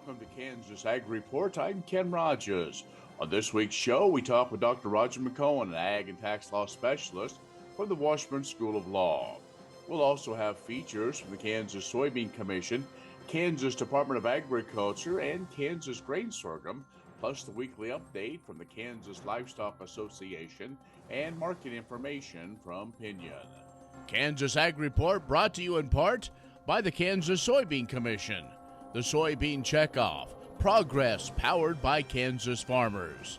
welcome to Kansas Ag Report. I'm Ken Rogers. On this week's show, we talk with Dr. Roger McEowen, an ag and tax law specialist from the Washburn School of Law. We'll also have features from the Kansas Soybean Commission, Kansas Department of Agriculture, and Kansas Grain Sorghum, plus the weekly update from the Kansas Livestock Association and market information from Pinon. Kansas Ag Report brought to you in part by the Kansas Soybean Commission, the Soybean Checkoff, progress powered by Kansas farmers.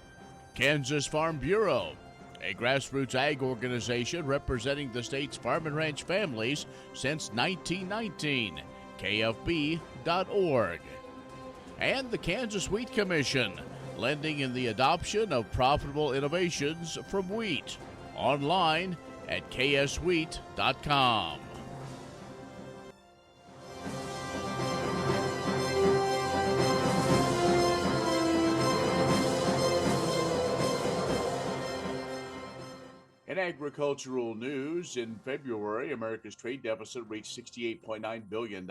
Kansas Farm Bureau, a grassroots ag organization representing the state's farm and ranch families since 1919, kfb.org. And the Kansas Wheat Commission, lending in the adoption of profitable innovations from wheat, online at kswheat.com. In agricultural news, in February, America's trade deficit reached $68.9 billion.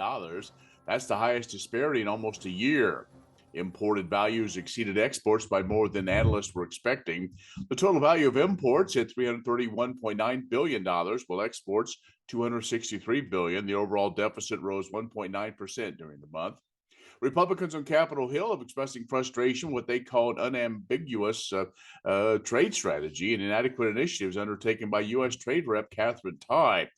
That's the highest disparity in almost a year. Imported values exceeded exports by more than analysts were expecting. The total value of imports hit $331.9 billion, while exports $263 billion. The overall deficit rose 1.9% during the month. Republicans on Capitol Hill have expressing frustration with what they call an unambiguous trade strategy and inadequate initiatives undertaken by U.S. Trade Rep Catherine Tai.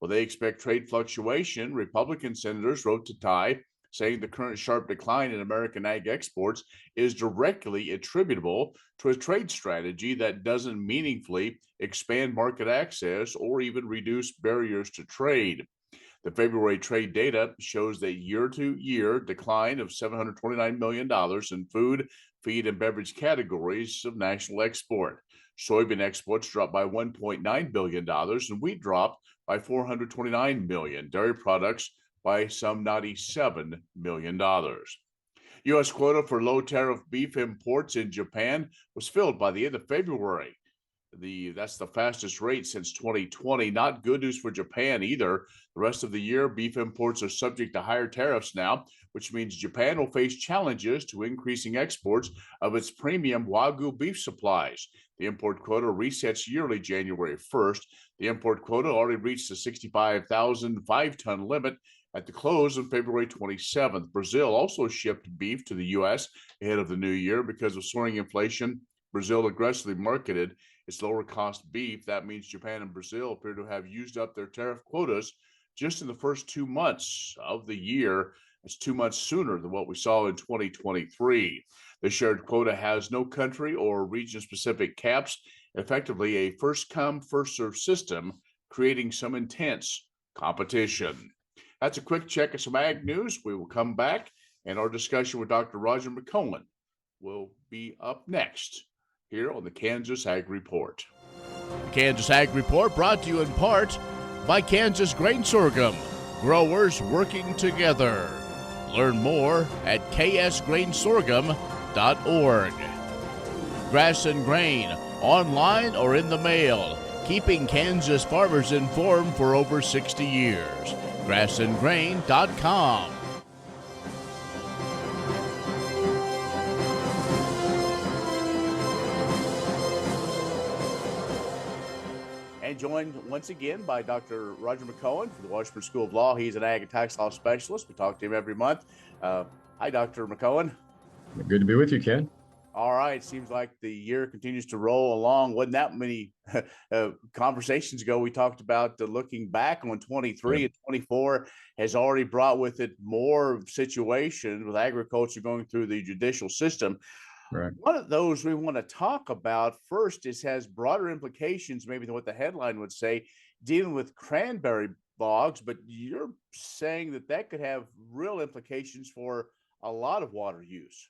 Well, they expect trade fluctuation. Republican senators wrote to Tai, saying the current sharp decline in American ag exports is directly attributable to a trade strategy that doesn't meaningfully expand market access or even reduce barriers to trade. The February trade data shows that year-to-year decline of $729 million in food, feed, and beverage categories of national export. Soybean exports dropped by $1.9 billion, and wheat dropped by $429 million. Dairy products by some $97 million. U.S. quota for low-tariff beef imports in Japan was filled by the end of February. That's the fastest rate since 2020. Not good news for Japan either. The rest of the year, beef imports are subject to higher tariffs now, which means Japan will face challenges to increasing exports of its premium Wagyu beef supplies. The import quota resets yearly January 1st. The import quota already reached the 65,000 5-ton limit at the close on February 27th. Brazil also shipped beef to the U.S. ahead of the new year because of soaring inflation. Brazil aggressively marketed its lower cost beef. That means Japan and Brazil appear to have used up their tariff quotas just in the first 2 months of the year. That's 2 months sooner than what we saw in 2023. The shared quota has no country or region specific caps, effectively a first come, first served system, creating some intense competition. That's a quick check of some ag news. We will come back, and our discussion with Dr. Roger McEowen will be up next here on the Kansas Ag Report. The Kansas Ag Report brought to you in part by Kansas Grain Sorghum, growers working together. Learn more at ksgrainsorghum.org. Grass and Grain, online or in the mail, keeping Kansas farmers informed for over 60 years. grassandgrain.com. And joined once again by Dr. Roger McEowen from the Washburn School of Law. He's an ag and tax law specialist. We talk to him every month. Hi, Dr. McEowen. Good to be with you, Ken. All right. Seems like the year continues to roll along. Wasn't that many conversations ago we talked about looking back on 23 and 24 has already brought with it more situations with agriculture going through the judicial system. Right. One of those we want to talk about first has broader implications maybe than what the headline would say, dealing with cranberry bogs, but you're saying that could have real implications for a lot of water use.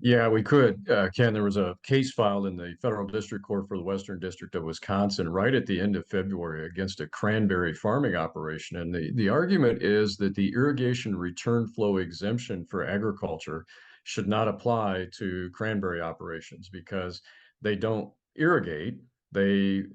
Yeah, we could. Ken, there was a case filed in the Federal District Court for the Western District of Wisconsin right at the end of February against a cranberry farming operation. And the argument is that the irrigation return flow exemption for agriculture should not apply to cranberry operations because they don't irrigate. They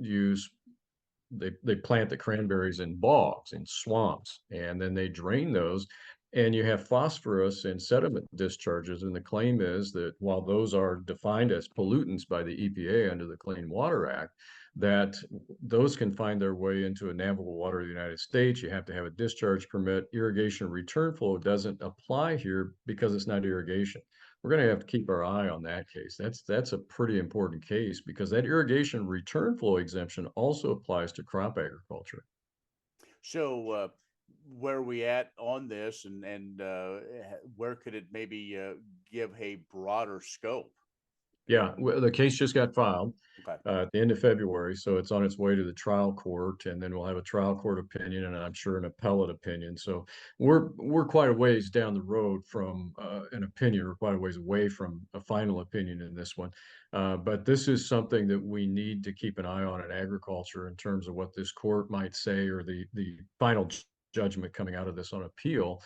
plant the cranberries in bogs, in swamps, and then they drain those And you have phosphorus and sediment discharges, and the claim is that while those are defined as pollutants by the EPA under the Clean Water Act, that those can find their way into a navigable water of the United States. You have to have a discharge permit. Irrigation return flow doesn't apply here because it's not irrigation. We're going to have to keep our eye on that case. That's a pretty important case because that irrigation return flow exemption also applies to crop agriculture. So, where are we at on this, and where could it maybe give a broader scope? Yeah, well, the case just got filed Okay. at the end of February, so it's on its way to the trial court, and then we'll have a trial court opinion, and I'm sure an appellate opinion. So we're quite a ways down the road from an opinion. We're quite a ways away from a final opinion in this one. But this is something that we need to keep an eye on in agriculture in terms of what this court might say or the final judgment coming out of this on appeal.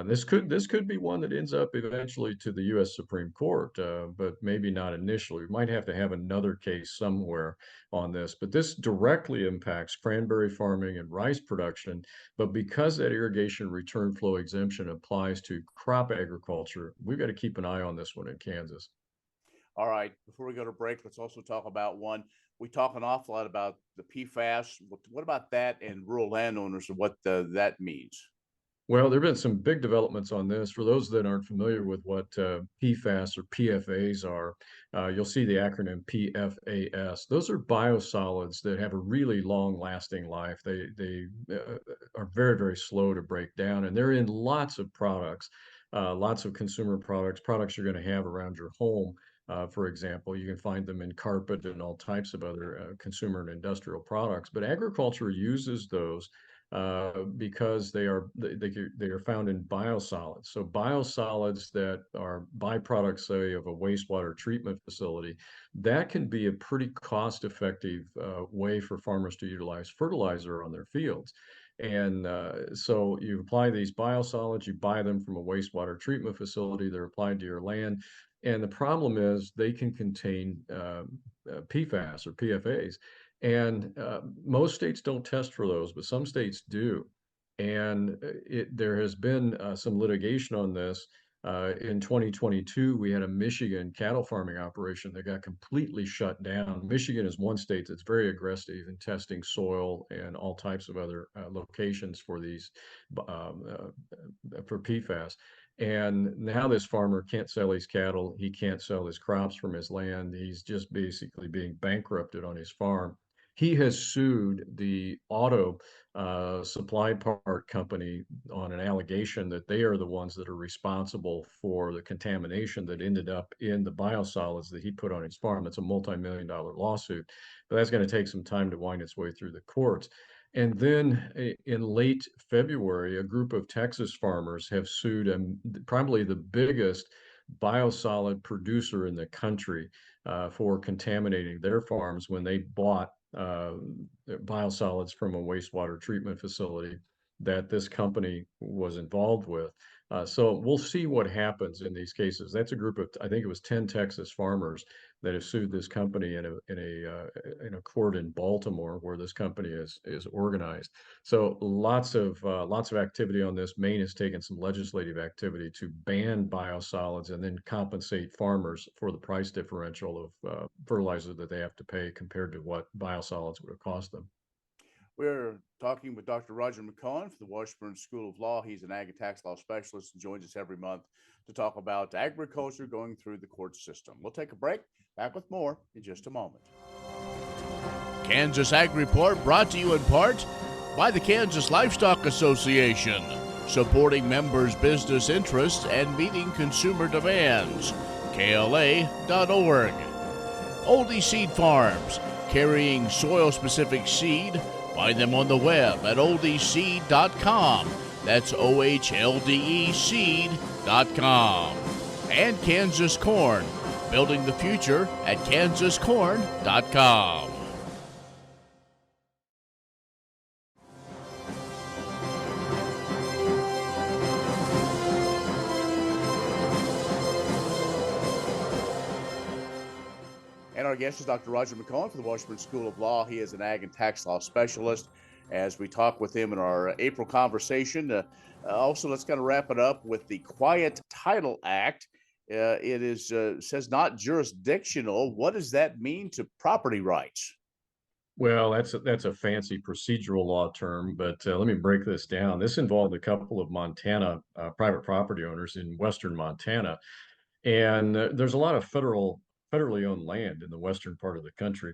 This could be one that ends up eventually to the U.S. Supreme Court, but maybe not initially. We might have to have another case somewhere on this, but this directly impacts cranberry farming and rice production. But because that irrigation return flow exemption applies to crop agriculture, we've got to keep an eye on this one in Kansas. All right. Before we go to break, let's also talk about one. We talk an awful lot about the PFAS. What about that and rural landowners and what that means? Well, there have been some big developments on this. For those that aren't familiar with what PFAS or PFAs are, you'll see the acronym PFAS. Those are biosolids that have a really long-lasting life. They are very, very slow to break down, and they're in lots of products, lots of consumer products, products you're going to have around your home. For example, you can find them in carpet and all types of other consumer and industrial products. But agriculture uses those because they are found in biosolids. So biosolids that are byproducts, say, of a wastewater treatment facility, that can be a pretty cost-effective way for farmers to utilize fertilizer on their fields. And so you apply these biosolids, you buy them from a wastewater treatment facility, they're applied to your land. And the problem is they can contain PFAS or PFAs. And most states don't test for those, but some states do. And there has been some litigation on this. In 2022, we had a Michigan cattle farming operation that got completely shut down. Michigan is one state that's very aggressive in testing soil and all types of other locations for these for PFAS. And now this farmer can't sell his cattle. He can't sell his crops from his land. He's just basically being bankrupted on his farm. He has sued the auto supply part company on an allegation that they are the ones that are responsible for the contamination that ended up in the biosolids that he put on his farm. It's a multi-million-dollar lawsuit, but that's going to take some time to wind its way through the courts. And then in late February, a group of Texas farmers have sued probably the biggest biosolid producer in the country for contaminating their farms when they bought biosolids from a wastewater treatment facility that this company was involved with. So we'll see what happens in these cases. That's a group of, I think it was 10 Texas farmers that have sued this company in a court in Baltimore where this company is organized. So lots of activity on this. Maine has taken some legislative activity to ban biosolids and then compensate farmers for the price differential of fertilizer that they have to pay compared to what biosolids would have cost them. We're talking with Dr. Roger McEowen from the Washburn School of Law. He's an ag and tax law specialist and joins us every month to talk about agriculture going through the court system. We'll take a break. Back with more in just a moment. Kansas Ag Report brought to you in part by the Kansas Livestock Association, supporting members' business interests and meeting consumer demands. KLA.org. Oldie Seed Farms, carrying soil-specific seed. Find them on the web at oldieseed.com. That's OHLDE seed.com. And Kansas Corn, building the future at kansascorn.com. And our guest is Dr. Roger McEowen from the Washburn School of Law. He is an ag and tax law specialist. as we talk with him in our April conversation. Also, let's kind of wrap it up with the Quiet Title Act. It is says not jurisdictional. What does that mean to property rights? Well, that's a fancy procedural law term, but let me break this down. This involved a couple of Montana private property owners in western Montana, and there's a lot of federally owned land in the western part of the country,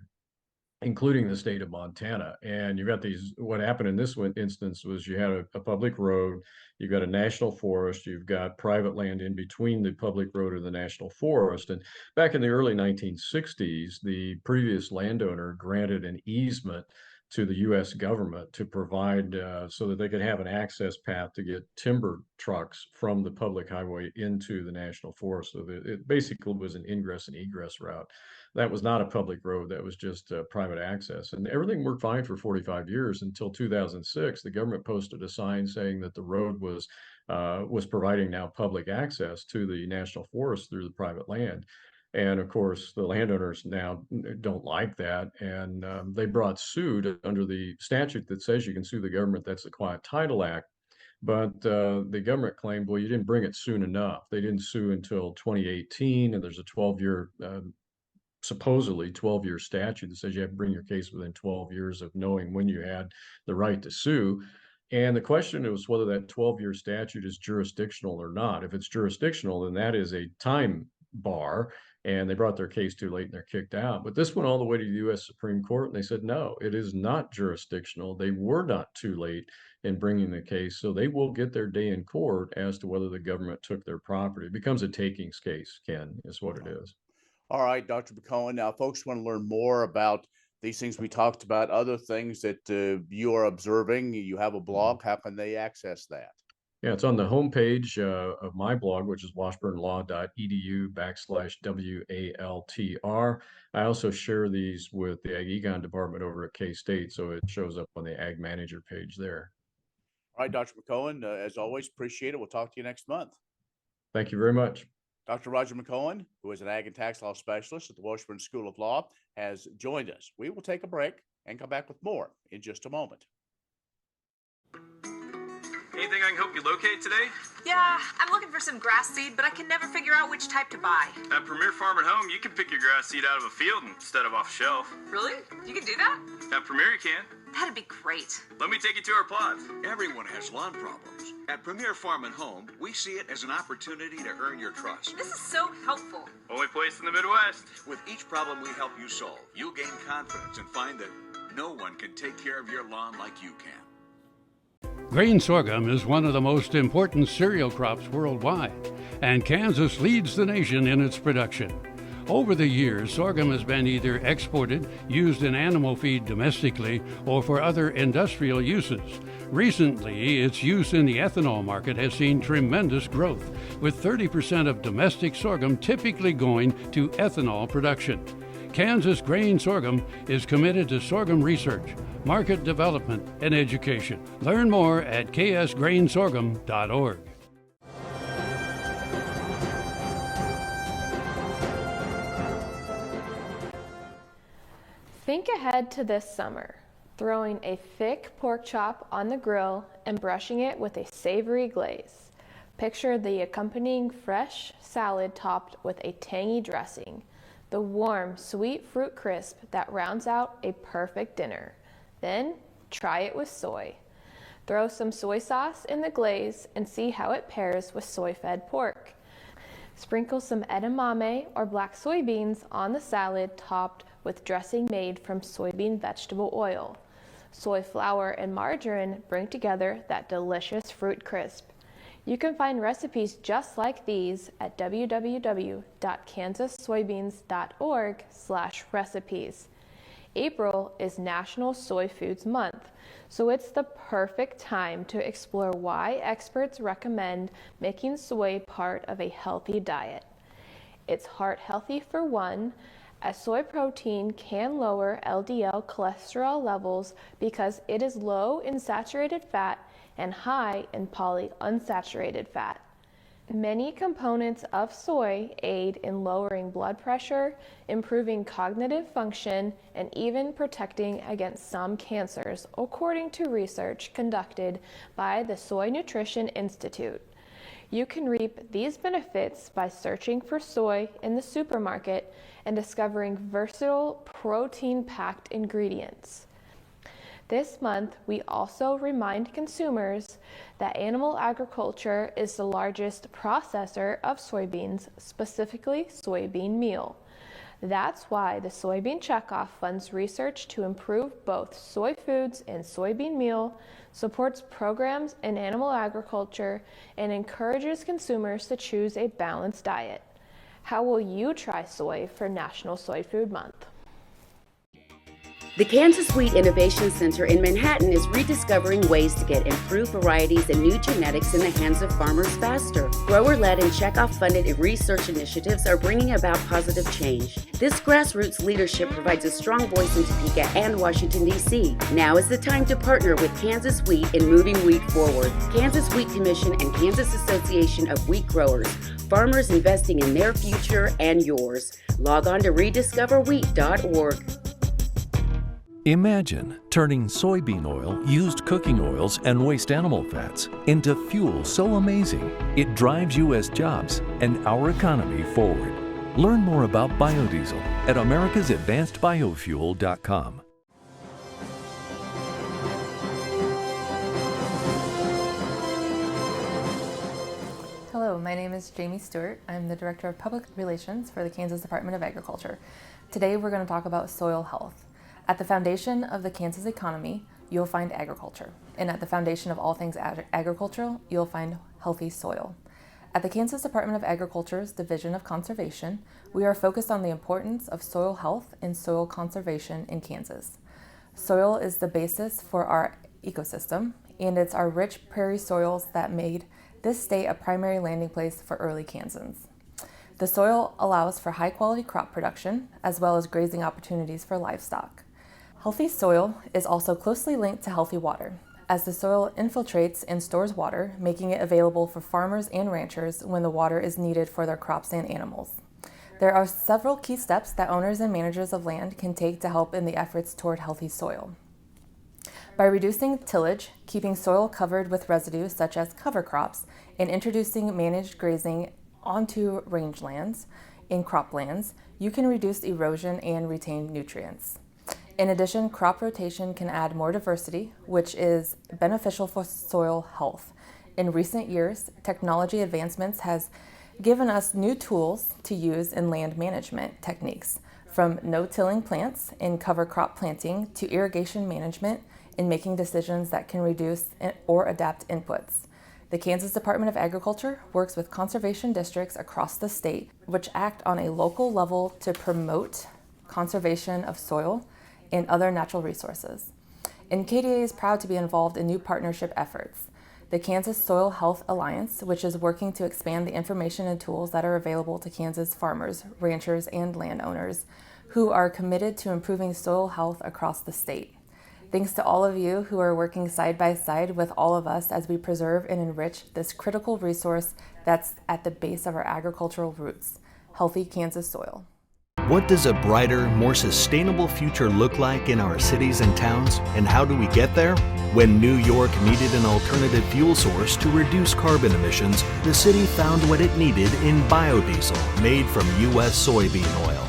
including the state of Montana. And you've got these, what happened in this one instance was you had a public road, you've got a national forest, you've got private land in between the public road and the national forest. And back in the early 1960s, the previous landowner granted an easement to the U.S. government to provide so that they could have an access path to get timber trucks from the public highway into the national forest. So it basically was an ingress and egress route. That was not a public road. That was just private access. And everything worked fine for 45 years until 2006. The government posted a sign saying that the road was providing now public access to the national forest through the private land. And of course, the landowners now don't like that. And they brought suit under the statute that says you can sue the government. That's the Quiet Title Act. But the government claimed, well, you didn't bring it soon enough. They didn't sue until 2018, and there's a 12-year supposedly 12-year statute that says you have to bring your case within 12 years of knowing when you had the right to sue. And the question is whether that 12-year statute is jurisdictional or not. If it's jurisdictional, then that is a time bar, and they brought their case too late and they're kicked out. But this went all the way to the U.S. Supreme Court, and they said, no, it is not jurisdictional. They were not too late in bringing the case, so they will get their day in court as to whether the government took their property. It becomes a takings case, Ken, is what it is. All right, Dr. McEowen. Now, folks want to learn more about these things we talked about, other things that you are observing. You have a blog. How can they access that? Yeah, it's on the homepage of my blog, which is washburnlaw.edu/WALTR. I also share these with the Ag Econ department over at K-State, so it shows up on the Ag Manager page there. All right, Dr. McEowen, as always, appreciate it. We'll talk to you next month. Thank you very much. Dr. Roger McEowen, who is an ag and tax law specialist at the Washburn School of Law, has joined us. We will take a break and come back with more in just a moment. Anything I can help you locate today? Yeah, I'm looking for some grass seed, but I can never figure out which type to buy. At Premier Farm and Home, you can pick your grass seed out of a field instead of off a shelf. Really? You can do that? At Premier, you can. That'd be great. Let me take you to our plots. Everyone has lawn problems. At Premier Farm and Home, we see it as an opportunity to earn your trust. This is so helpful. Only place in the Midwest. With each problem we help you solve, you'll gain confidence and find that no one can take care of your lawn like you can. Grain sorghum is one of the most important cereal crops worldwide, and Kansas leads the nation in its production. Over the years, sorghum has been either exported, used in animal feed domestically, or for other industrial uses. Recently, its use in the ethanol market has seen tremendous growth, with 30% of domestic sorghum typically going to ethanol production. Kansas Grain Sorghum is committed to sorghum research, market development, and education. Learn more at ksgrainsorghum.org. Think ahead to this summer, throwing a thick pork chop on the grill and brushing it with a savory glaze. Picture the accompanying fresh salad topped with a tangy dressing, the warm, sweet fruit crisp that rounds out a perfect dinner. Then try it with soy. Throw some soy sauce in the glaze and see how it pairs with soy-fed pork. Sprinkle some edamame or black soybeans on the salad topped with dressing made from soybean vegetable oil. Soy flour and margarine bring together that delicious fruit crisp. You can find recipes just like these at www.kansassoybeans.org/recipes. April is National Soy Foods Month, so it's the perfect time to explore why experts recommend making soy part of a healthy diet. It's heart healthy for one, as soy protein can lower LDL cholesterol levels because it is low in saturated fat and high in polyunsaturated fat. Many components of soy aid in lowering blood pressure, improving cognitive function, and even protecting against some cancers, according to research conducted by the Soy Nutrition Institute. You can reap these benefits by searching for soy in the supermarket and discovering versatile protein-packed ingredients. This month, we also remind consumers that animal agriculture is the largest processor of soybeans, specifically soybean meal. That's why the Soybean Checkoff funds research to improve both soy foods and soybean meal, supports programs in animal agriculture, and encourages consumers to choose a balanced diet. How will you try soy for National Soy Food Month? The Kansas Wheat Innovation Center in Manhattan is rediscovering ways to get improved varieties and new genetics in the hands of farmers faster. Grower-led and checkoff-funded research initiatives are bringing about positive change. This grassroots leadership provides a strong voice in Topeka and Washington, D.C. Now is the time to partner with Kansas Wheat in moving wheat forward. Kansas Wheat Commission and Kansas Association of Wheat Growers. Farmers investing in their future and yours. Log on to rediscoverwheat.org. Imagine turning soybean oil, used cooking oils, and waste animal fats into fuel so amazing it drives U.S. jobs and our economy forward. Learn more about biodiesel at americasadvancedbiofuel.com. Hello, my name is Jamie Stewart. I'm the Director of Public Relations for the Kansas Department of Agriculture. Today we're going to talk about soil health. At the foundation of the Kansas economy, you'll find agriculture. And at the foundation of all things agricultural, you'll find healthy soil. At the Kansas Department of Agriculture's Division of Conservation, we are focused on the importance of soil health and soil conservation in Kansas. Soil is the basis for our ecosystem, and it's our rich prairie soils that made this state a primary landing place for early Kansans. The soil allows for high-quality crop production, as well as grazing opportunities for livestock. Healthy soil is also closely linked to healthy water, as the soil infiltrates and stores water, making it available for farmers and ranchers when the water is needed for their crops and animals. There are several key steps that owners and managers of land can take to help in the efforts toward healthy soil. By reducing tillage, keeping soil covered with residues such as cover crops, and introducing managed grazing onto rangelands and croplands, you can reduce erosion and retain nutrients. In addition, crop rotation can add more diversity, which is beneficial for soil health. In recent years, technology advancements has given us new tools to use in land management techniques, from no-tilling plants in cover crop planting to irrigation management in making decisions that can reduce or adapt inputs. The Kansas Department of Agriculture works with conservation districts across the state, which act on a local level to promote conservation of soil and other natural resources. And KDA is proud to be involved in new partnership efforts. The Kansas Soil Health Alliance, which is working to expand the information and tools that are available to Kansas farmers, ranchers, and landowners who are committed to improving soil health across the state. Thanks to all of you who are working side by side with all of us as we preserve and enrich this critical resource that's at the base of our agricultural roots, healthy Kansas soil. What does a brighter, more sustainable future look like in our cities and towns, and how do we get there? When New York needed an alternative fuel source to reduce carbon emissions, the city found what it needed in biodiesel made from U.S. soybean oil.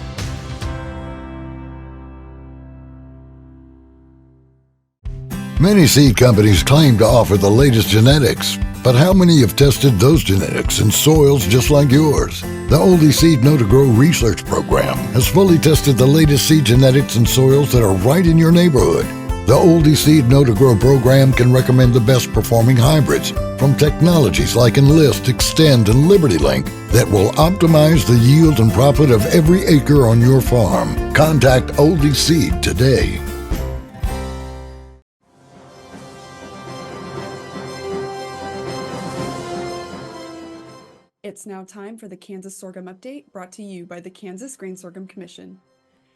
Many seed companies claim to offer the latest genetics, but how many have tested those genetics in soils just like yours? The Oldie Seed Know to Grow research program has fully tested the latest seed genetics in soils that are right in your neighborhood. The Oldie Seed Know to Grow program can recommend the best performing hybrids from technologies like Enlist, Extend, and LibertyLink that will optimize the yield and profit of every acre on your farm. Contact Oldie Seed today. It's now time for the Kansas Sorghum Update, brought to you by the Kansas Grain Sorghum Commission.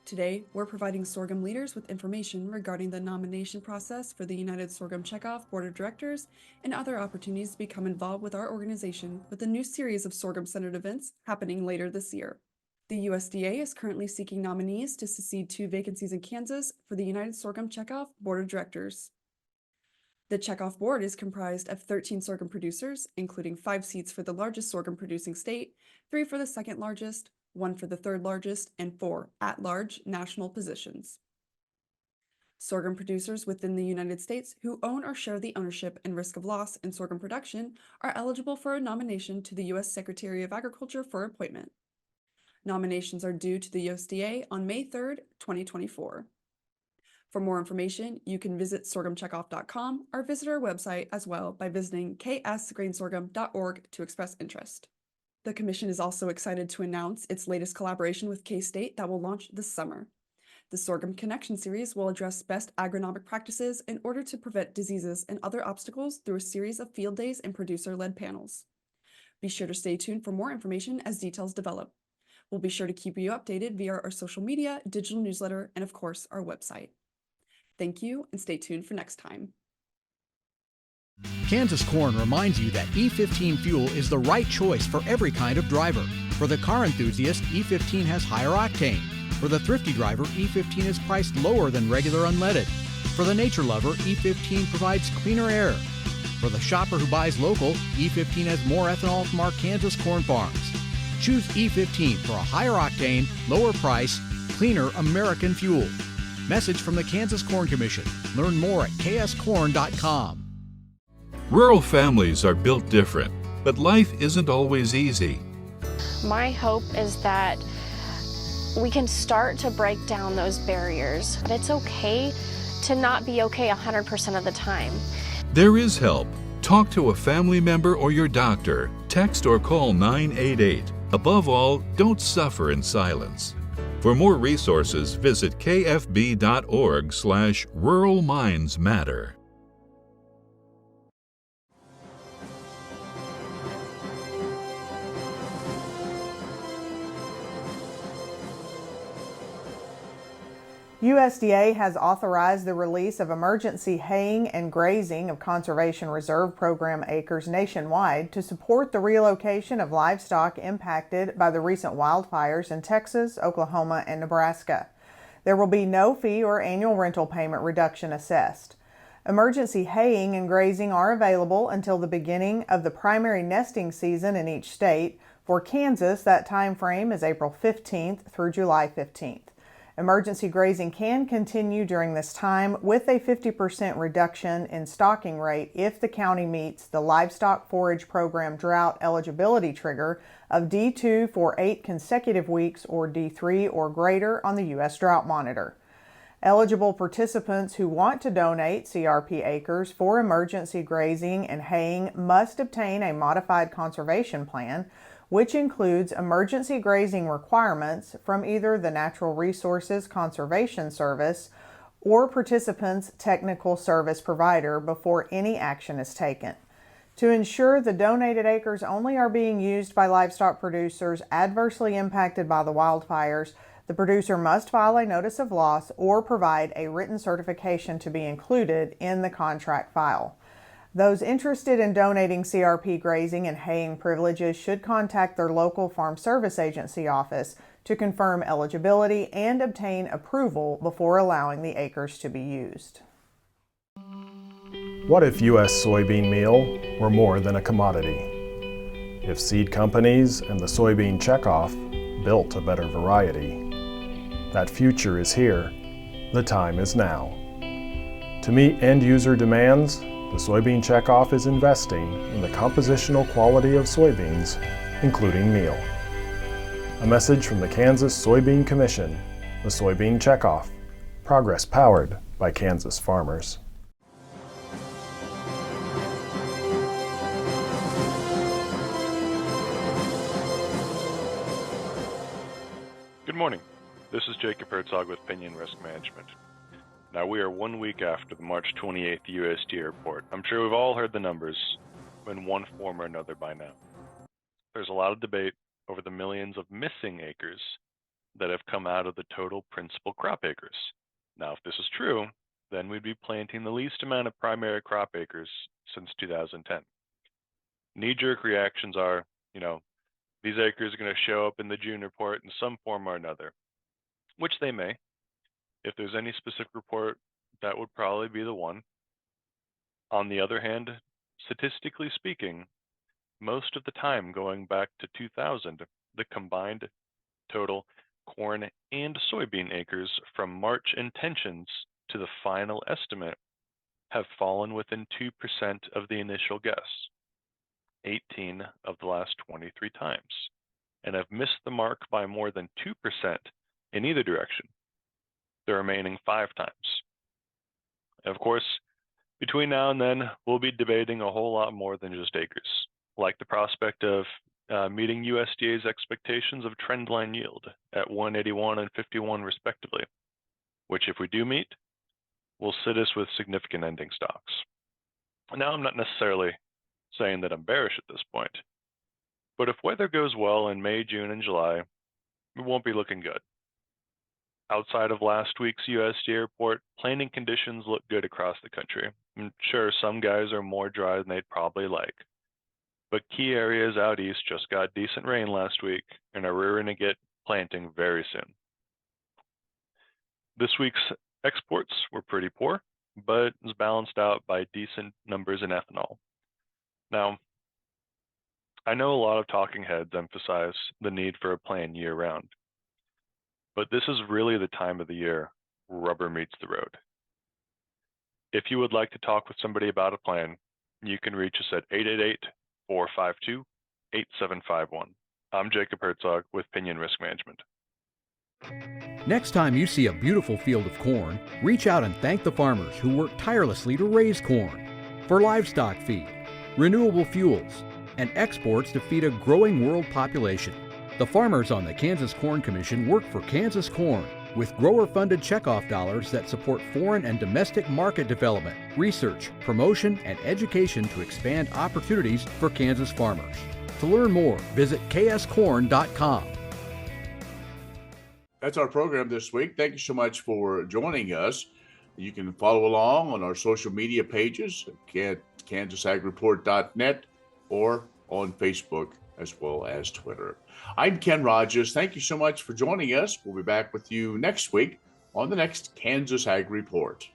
Today, we're providing sorghum leaders with information regarding the nomination process for the United Sorghum Checkoff Board of Directors and other opportunities to become involved with our organization with a new series of sorghum-centered events happening later this year. The USDA is currently seeking nominees to succeed 2 vacancies in Kansas for the United Sorghum Checkoff Board of Directors. The Checkoff Board is comprised of 13 sorghum producers, including 5 seats for the largest sorghum-producing state, 3 for the second largest, 1 for the third largest, and 4 at-large national positions. Sorghum producers within the United States who own or share the ownership and risk of loss in sorghum production are eligible for a nomination to the U.S. Secretary of Agriculture for appointment. Nominations are due to the USDA on May 3, 2024. For more information, you can visit sorghumcheckoff.com or visit our website as well by visiting ksgrainsorghum.org to express interest. The Commission is also excited to announce its latest collaboration with K-State that will launch this summer. The Sorghum Connection series will address best agronomic practices in order to prevent diseases and other obstacles through a series of field days and producer-led panels. Be sure to stay tuned for more information as details develop. We'll be sure to keep you updated via our social media, digital newsletter, and of course, our website. Thank you, and stay tuned for next time. Kansas Corn reminds you that E15 fuel is the right choice for every kind of driver. For the car enthusiast, E15 has higher octane. For the thrifty driver, E15 is priced lower than regular unleaded. For the nature lover, E15 provides cleaner air. For the shopper who buys local, E15 has more ethanol from our Kansas corn farms. Choose E15 for a higher octane, lower price, cleaner American fuel. Message from the Kansas Corn Commission. Learn more at kscorn.com. Rural families are built different, but life isn't always easy. My hope is that we can start to break down those barriers. But it's okay to not be okay 100% of the time. There is help. Talk to a family member or your doctor. Text or call 988. Above all, don't suffer in silence. For more resources, visit kfb.org/Rural Minds Matter. USDA has authorized the release of emergency haying and grazing of Conservation Reserve Program acres nationwide to support the relocation of livestock impacted by the recent wildfires in Texas, Oklahoma, and Nebraska. There will be no fee or annual rental payment reduction assessed. Emergency haying and grazing are available until the beginning of the primary nesting season in each state. For Kansas, that time frame is April 15th through July 15th. Emergency grazing can continue during this time with a 50% reduction in stocking rate if the county meets the Livestock Forage Program drought eligibility trigger of D2 for 8 consecutive weeks or D3 or greater on the U.S. Drought Monitor. Eligible participants who want to donate CRP acres for emergency grazing and haying must obtain a modified conservation plan, which includes emergency grazing requirements from either the Natural Resources Conservation Service or participants' technical service provider before any action is taken. To ensure the donated acres only are being used by livestock producers adversely impacted by the wildfires, the producer must file a notice of loss or provide a written certification to be included in the contract file. Those interested in donating CRP grazing and haying privileges should contact their local Farm Service Agency office to confirm eligibility and obtain approval before allowing the acres to be used. What if U.S. soybean meal were more than a commodity? If seed companies and the soybean checkoff built a better variety? That future is here. The time is now. To meet end-user demands, the Soybean Checkoff is investing in the compositional quality of soybeans, including meal. A message from the Kansas Soybean Commission, the Soybean Checkoff, progress powered by Kansas farmers. Good morning. This is Jacob Herzog with Pinon Risk Management. Now, we are 1 week after the March 28th USDA report. I'm sure we've all heard the numbers in one form or another by now. There's a lot of debate over the millions of missing acres that have come out of the total principal crop acres. Now, if this is true, then we'd be planting the least amount of primary crop acres since 2010. Knee-jerk reactions are, these acres are going to show up in the June report in some form or another, which they may. If there's any specific report, that would probably be the one. On the other hand, statistically speaking, most of the time going back to 2000, the combined total corn and soybean acres from March intentions to the final estimate have fallen within 2% of the initial guess, 18 of the last 23 times, and have missed the mark by more than 2% in either direction, the remaining 5 times. And of course, between now and then, we'll be debating a whole lot more than just acres, like the prospect of meeting USDA's expectations of trendline yield at 181 and 51 respectively, which if we do meet, will sit us with significant ending stocks. Now, I'm not necessarily saying that I'm bearish at this point, but if weather goes well in May, June, and July, we won't be looking good. Outside of last week's USDA report, planting conditions look good across the country. I'm sure some guys are more dry than they'd probably like, but key areas out east just got decent rain last week and are rearing to get planting very soon. This week's exports were pretty poor, but was balanced out by decent numbers in ethanol. Now, I know a lot of talking heads emphasize the need for a plan year-round, but this is really the time of the year rubber meets the road. If you would like to talk with somebody about a plan, you can reach us at 888-452-8751. I'm Jacob Herzog with Pinon Risk Management. Next time you see a beautiful field of corn, reach out and thank the farmers who work tirelessly to raise corn for livestock feed, renewable fuels, and exports to feed a growing world population. The farmers on the Kansas Corn Commission work for Kansas Corn with grower-funded checkoff dollars that support foreign and domestic market development, research, promotion, and education to expand opportunities for Kansas farmers. To learn more, visit kscorn.com. That's our program this week. Thank you so much for joining us. You can follow along on our social media pages at KansasAgReport.net or on Facebook as well as Twitter. I'm Ken Rogers. Thank you so much for joining us. We'll be back with you next week on the next Kansas Ag Report.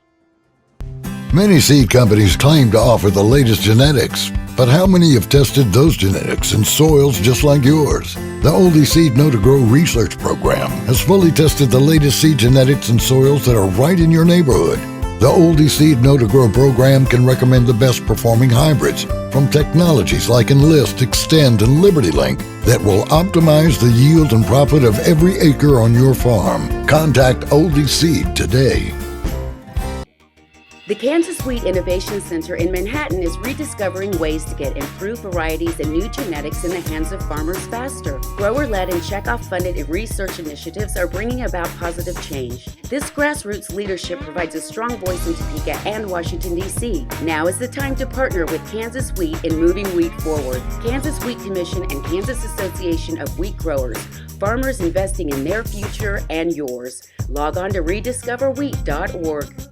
Many seed companies claim to offer the latest genetics, but how many have tested those genetics in soils just like yours? The Oldie Seed Know to Grow research program has fully tested the latest seed genetics in soils that are right in your neighborhood. The Oldie Seed Know to Grow program can recommend the best performing hybrids from technologies like Enlist, Extend, and Liberty Link that will optimize the yield and profit of every acre on your farm. Contact Oldie Seed today. The Kansas Wheat Innovation Center in Manhattan is rediscovering ways to get improved varieties and new genetics in the hands of farmers faster. Grower-led and checkoff-funded research initiatives are bringing about positive change. This grassroots leadership provides a strong voice in Topeka and Washington, D.C. Now is the time to partner with Kansas Wheat in moving wheat forward. Kansas Wheat Commission and Kansas Association of Wheat Growers. Farmers investing in their future and yours. Log on to rediscoverwheat.org.